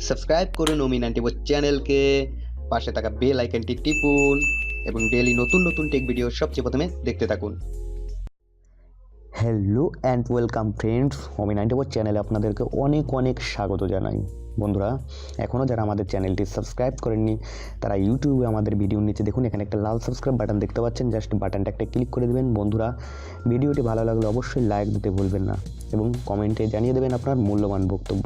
Subscribe করুন ওমি 90 চ্যানেলকে, পাশে থাকা বেল আইকনটি টিপুন এবং ডেইলি নতুন নতুন টেক ভিডিও সবচেয়ে প্রথমে দেখতে থাকুন। হ্যালো অ্যান্ড ওয়েলকাম ফ্রেন্ডস, ওমি 90 চ্যানেলে আপনাদেরকে অনেক অনেক স্বাগত জানাই। বন্ধুরা, এখনও যারা আমাদের চ্যানেলটি সাবস্ক্রাইব করেননি তারা ইউটিউবে আমাদের ভিডিওর নিচে দেখুন এখানে একটা লাল সাবস্ক্রাইব বাটন দেখতে পাচ্ছেন, জাস্ট বাটনটা একটা ক্লিক করে দেবেন। বন্ধুরা, ভিডিওটি ভালো লাগলে অবশ্যই লাইক দিতে ভুলবেন না এবং কমেন্টে জানিয়ে দেবেন আপনার মূল্যবান বক্তব্য।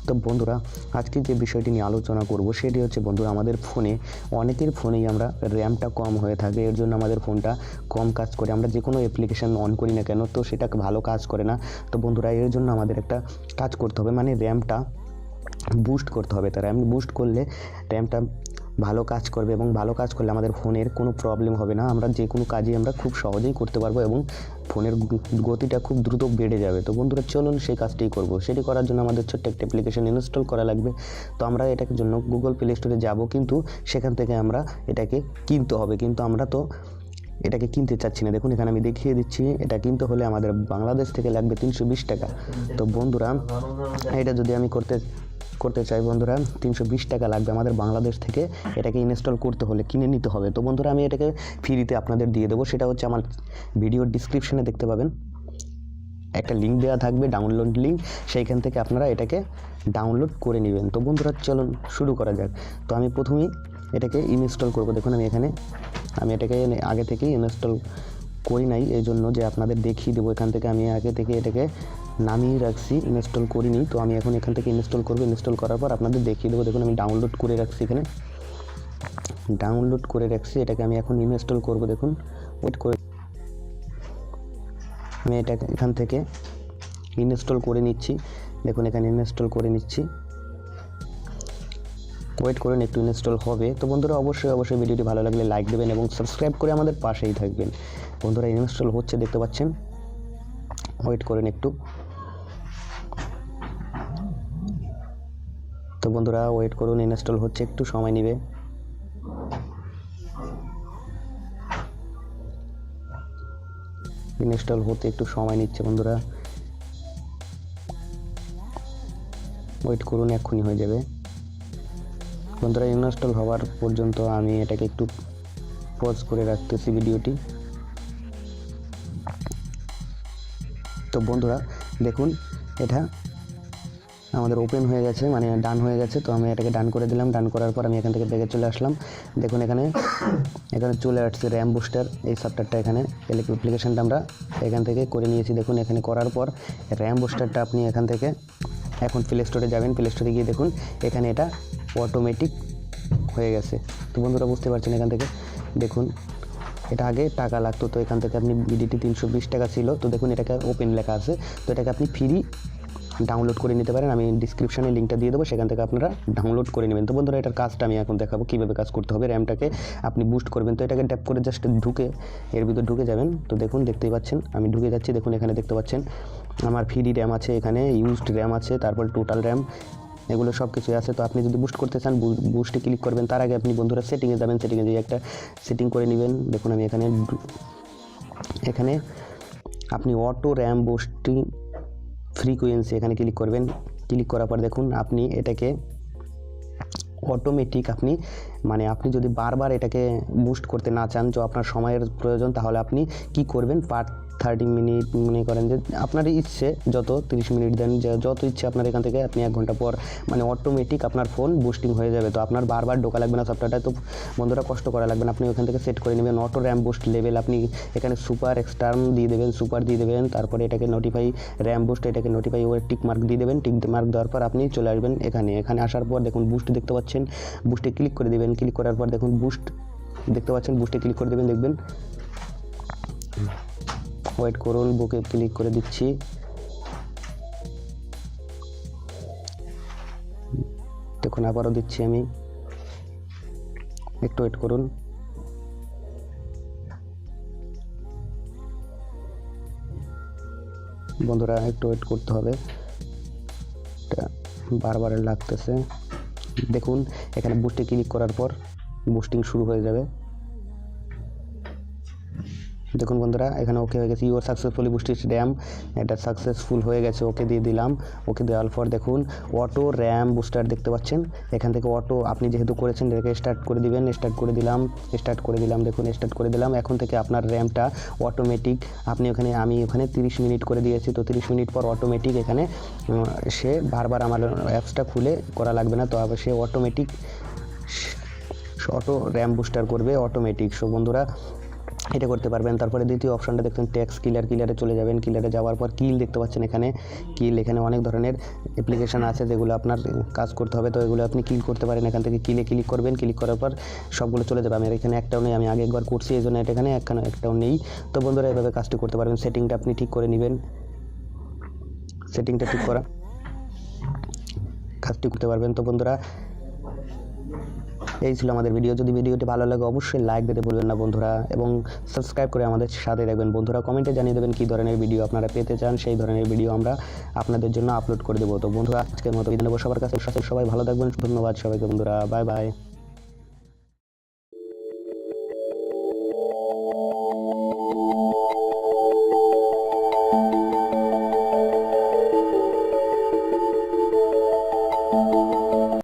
তো বন্ধুরা, আজকে যে বিষয়টি নিয়ে আলোচনা করব সেটি হচ্ছে বন্ধুরা, আমাদের ফোনে অনেকের ফোনেই আমরা র্যামটা কম হয়ে থাকে, এর জন্য আমাদের ফোনটা কম কাজ করে। আমরা যে কোনো অ্যাপ্লিকেশান অন করি না কেন তো সেটা ভালো কাজ করে না। তো বন্ধুরা, এর জন্য আমাদের একটা কাজ করতে হবে, মানে র্যামটা বুস্ট করতে হবে। তো র্যাম বুস্ট করলে র্যামটা ভালো কাজ করবে এবং ভালো কাজ করলে আমাদের ফোনের কোনো প্রবলেম হবে না। আমরা যে কোনো কাজই আমরা খুব সহজেই করতে পারবো এবং ফোনের গতিটা খুব দ্রুত বেড়ে যাবে। তো বন্ধুরা, চলুন সেই কাজটিই করব। সেটি করার জন্য আমাদের ছোট্ট একটা অ্যাপ্লিকেশন ইনস্টল করা লাগবে। তো আমরা এটার জন্য গুগল প্লে স্টোরে যাব, কিন্তু সেখান থেকে আমরা এটাকে কিনতে হবে, কিন্তু আমরা তো এটাকে কিনতে চাচ্ছি না। দেখুন এখানে আমি দেখিয়ে দিচ্ছি, এটা কিনতে হলে আমাদের বাংলাদেশ থেকে লাগবে 320 টাকা। তো বন্ধুরা, এটা যদি আমি করতে চাই বন্ধুরা, 320 টাকা লাগবে আমাদের বাংলাদেশ থেকে। এটাকে ইনস্টল করতে হলে কিনে নিতে হবে। তো বন্ধুরা, আমি এটাকে ফ্রিতে আপনাদের দিয়ে দেবো। সেটা হচ্ছে আমার ভিডিওর ডিসক্রিপশনে দেখতে পাবেন একটা লিঙ্ক দেওয়া থাকবে, ডাউনলোড লিঙ্ক, সেইখান থেকে আপনারা এটাকে ডাউনলোড করে নেবেন। তো বন্ধুরা, চলুন শুরু করা যাক। তো আমি প্রথমেই এটাকে ইনস্টল করব। দেখুন আমি এটাকে আগে থেকেই ইনস্টল করি নাই, এই জন্য যে আপনাদের দেখিয়ে দেবো। এখান থেকে আমি আগে থেকে এটাকে নামিয়ে রাখছি, ইনস্টল করিনি। তো আমি এখন এখান থেকে ইনস্টল করব। ইনস্টল করার পর আপনাদের দেখিয়ে দেবো। দেখুন আমি ডাউনলোড করে রাখছি, এখানে ডাউনলোড করে রাখছি। এটাকে আমি এখন ইনস্টল করব। দেখুন ওয়েট করে আমি এটা এখান থেকে ইনস্টল করে নিচ্ছি। দেখুন এখানে ইনস্টল করে নিচ্ছি, ওয়েট করুন, একটু ইনস্টল হবে। তো বন্ধুরা, অবশ্যই ভিডিওটি ভালো লাগলে লাইক দেবেন এবং সাবস্ক্রাইব করে আমাদের পাশেই থাকবেন। বন্ধুরা, ইনস্টল হচ্ছে, দেখতে পাচ্ছেন। ওয়েট করুন একটু। তো বন্ধুরা, ওয়েট করুন, ইনস্টল হচ্ছে, একটু সময় নেবে। ইনস্টল হতে একটু সময় নিচ্ছে বন্ধুরা, ওয়েট করুন, এক্ষুনি হয়ে যাবে। বন্ধুরা, ইনস্টল হওয়ার পর্যন্ত আমি এটাকে একটু পজ করে রাখতেছি ভিডিওটি। তো বন্ধুরা, দেখুন এটা আমাদের ওপেন হয়ে গেছে, মানে ডান হয়ে গেছে। তো আমি এটাকে ডান করে দিলাম। ডান করার পর আমি এখান থেকে ব্যাগে চলে আসলাম। দেখুন এখানে চলে আসছে র্যাম বুস্টার, এই সফটওয়্যারটা এখানে অ্যাপ্লিকেশানটা আমরা এখান থেকে করে নিয়েছি। দেখুন এখানে করার পর র্যাম বুস্টারটা আপনি এখান থেকে এখন প্লে স্টোরে যাবেন। প্লে স্টোরে গিয়ে দেখুন এখানে এটা অটোমেটিক হয়ে গেছে। তো বন্ধুরা, বুঝতে পারছেন, এখান থেকে দেখুন এটা আগে টাকা লাগতো। তো এখান থেকে আপনি বিডিটি 320 টাকা ছিল। তো দেখুন এটাকে ওপেন লেখা আছে। তো এটাকে আপনি ফ্রি ডাউনলোড করে নিতে পারেন। আমি ডিসক্রিপশানে লিঙ্কটা দিয়ে দেবো, সেখান থেকে আপনারা ডাউনলোড করে নেবেন। তো বন্ধুরা, এটার কাজটা আমি এখন দেখাবো কীভাবে কাজ করতে হবে। র্যামটাকে আপনি বুস্ট করবেন। তো এটাকে ট্যাপ করে জাস্ট ঢুকে এর ভিতর ঢুকে যাবেন। তো দেখুন দেখতেই পাচ্ছেন আমি ঢুকে যাচ্ছি। দেখুন এখানে দেখতে পাচ্ছেন আমার ফ্রি র্যাম আছে, এখানে ইউজড র্যাম আছে, তারপর টোটাল র্যাম, এগুলো সব কিছুই আছে। তো আপনি যদি বুস্ট করতে চান বুস্টে ক্লিক করবেন। তার আগে আপনি বন্ধুরা সেটিংয়ে যাবেন, সেটিংয়ে গিয়ে একটা সেটিং করে নেবেন। দেখুন আমি এখানে আপনি অটো র্যাম বুস্টিং ফ্রিকোয়েন্সি এখানে ক্লিক করবেন। ক্লিক করার পর দেখুন আপনি এটাকে অটোমেটিক আপনি যদি বারবার এটাকে বুস্ট করতে না চান, তো আপনার সময়ের প্রয়োজন, তাহলে আপনি কি করবেন, পার 30 মিনিট মনে করেন যে আপনার ইচ্ছে, যত 30 মিনিট দেন, যত ইচ্ছে আপনার এখান থেকে আপনি 1 ঘন্টা পর অটোমেটিক আপনার ফোন বুস্টিং হয়ে যাবে। তো আপনার বারবার ঢোকা লাগবে না সফটওয়্যারটা। তো বন্ধুরা, কষ্ট করা লাগবে না, আপনি ওখান থেকে সেট করে নেবেন অটো র্যাম বুস্ট লেভেল। আপনি এখানে সুপার এক্সটার্ন দিয়ে দেবেন, সুপার দিয়ে দেবেন, তারপরে এটাকে নোটিফাই র্যাম বুস্ট, এটাকে নোটিফাই ওর টিক মার্ক দিয়ে দেবেন। টিক মার্ক দেওয়ার পর আপনি চলে আসবেন এখানে আসার পর দেখুন বুস্ট দেখতে পাচ্ছেন, বুস্টে ক্লিক করে দেবেন। ক্লিক করার পর দেখুন বুস্ট দেখতে পাচ্ছেন, বুস্টে ক্লিক করে দেবেন। দেখবেন, ওয়েট করুন, বুকে ক্লিক করে দিচ্ছি। দেখুন আবারও দিচ্ছি আমি, একটু ওয়েট করুন। বন্ধুরা, একটু ওয়েট করতে হবে, এটা বারবার লাগতেছে। দেখুন এখানে বুস্টে ক্লিক করার পর বুস্টিং শুরু হয়ে যাবে। দেখুন বন্ধুরা এখানে ওকে হয়ে গেছে, ইউর সাকসেসফুলি বুস্টেড র্যাম, এটা সাকসেসফুল হয়ে গেছে, ওকে দিয়ে দিলাম। ওকে দেওয়ার পর দেখুন অটো র্যাম বুস্টার দেখতে পাচ্ছেন, এখান থেকে অটো আপনি যেহেতু করেছেন এটাকে স্টার্ট করে দিবেন। স্টার্ট করে দিলাম, দেখুন স্টার্ট করে দিলাম। এখন থেকে আপনার র্যামটা অটোমেটিক, আপনি আমি ওখানে 30 মিনিট করে দিয়েছি, তো 30 মিনিট পর অটোমেটিক এখানে সে বারবার আমার অ্যাপসটা খুলে করা লাগবে না, তো আবার সে অটোমেটিক অটো র্যাম বুস্টার করবে অটোমেটিক। সো বন্ধুরা এটা করতে পারবেন। তারপরে দ্বিতীয় অপশনটা দেখুন ট্যাক্স কিলারে চলে যাবেন। কিলারে যাওয়ার পর কিল দেখতে পাচ্ছেন এখানে, এখানে অনেক ধরনের অ্যাপ্লিকেশান আছে যেগুলো আপনার কাজ করতে হবে, তো এগুলো আপনি কিল করতে পারেন। এখান থেকে ক্লিক করবেন, ক্লিক করার পর সবগুলো চলে যাবে। আমি এখানে একটাও নেই, আমি আগে একবার করছি এই জন্য এখানে একটাও নেই। তো বন্ধুরা এভাবে কাজটি করতে পারবেন। সেটিংটা আপনি ঠিক করে নেবেন, সেটিংটা ঠিক করা কাজটি করতে পারবেন। তো বন্ধুরা এই ছিল আমাদের ভিডিও। যদি ভিডিওটি ভালো লাগে অবশ্যই লাইক দিতে ভুলবেন না বন্ধুরা, এবং সাবস্ক্রাইব করে আমাদের সাথে থাকবেন বন্ধুরা। কমেন্টে জানিয়ে দেবেন কী ধরনের ভিডিও আপনারা পেতে চান, সেই ধরনের ভিডিও আমরা আপনাদের জন্য আপলোড করে দেবো। তো বন্ধুরা আজকের মতো বিদায় নেব সবার কাছে, সবাই ভালো থাকবেন। ধন্যবাদ সবাইকে বন্ধুরা, বাই বাই।